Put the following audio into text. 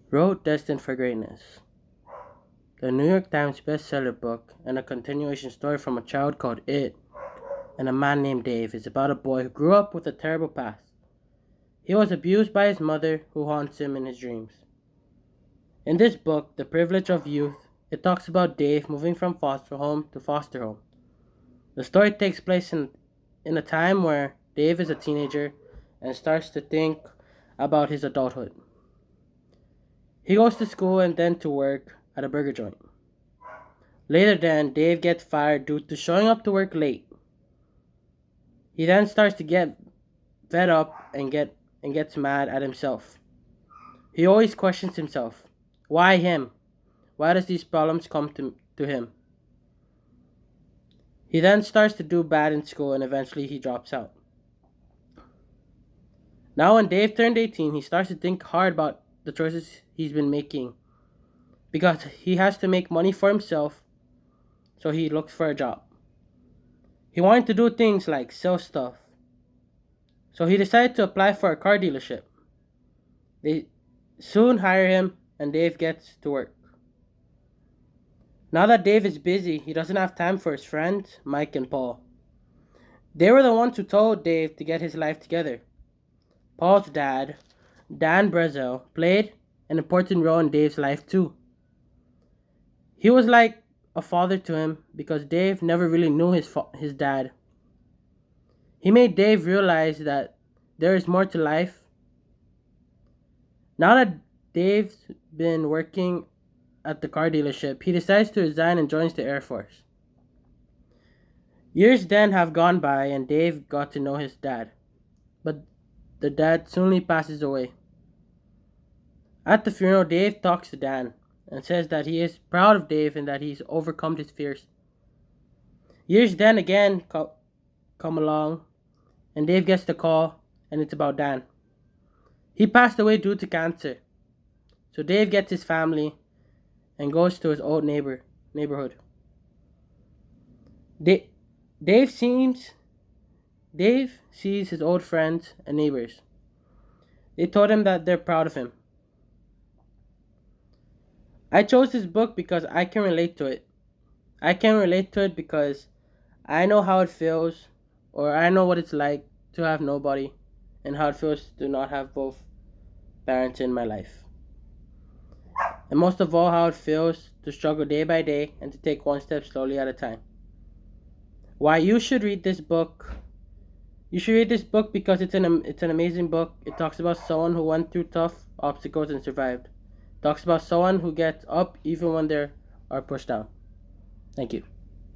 wrote Destined for Greatness, the New York Times bestseller book and a continuation story from a child called It and a man named Dave is about a boy who grew up with a terrible past. He was abused by his mother, who haunts him in his dreams. In this book, The Privilege of Youth, it talks about Dave moving from foster home to foster home. The story takes place in a time where Dave is a teenager and starts to think about his adulthood. He goes to school and then to work at a burger joint. Later then, Dave gets fired due to showing up to work late. He then starts to get fed up and gets mad at himself. He always questions himself. Why him? Why does these problems come to him? He then starts to do bad in school and eventually he drops out. Now when Dave turned 18, he starts to think hard about the choices he's been making because he has to make money for himself, so he looks for a job. He wanted to do things like sell stuff, so he decided to apply for a car dealership. They soon hire him and Dave gets to work. Now that Dave is busy, he doesn't have time for his friends, Mike and Paul. They were the ones who told Dave to get his life together. Paul's dad, Dan Brazel, played an important role in Dave's life too. He was like a father to him because Dave never really knew his dad. He made Dave realize that there is more to life. Now that Dave's been working at the car dealership, he decides to resign and joins the Air Force. Years then have gone by and Dave got to know his dad, but the dad soonly passes away. At the funeral, Dave talks to Dan and says that he is proud of Dave and that he's overcome his fears. Years then again come along and Dave gets the call and it's about Dan. He passed away due to cancer. So Dave gets his family and goes to his old neighborhood. Da- Dave sees his old friends and neighbors. They told him that they're proud of him. I chose this book because I can relate to it. I can relate to it because I know how it feels, or I know what it's like to have nobody, and how it feels to not have both parents in my life. And most of all, how it feels to struggle day by day and to take one step slowly at a time. Why you should read this book? You should read this book because it's an amazing book. It talks about someone who went through tough obstacles and survived. It talks about someone who gets up even when they are pushed down. Thank you.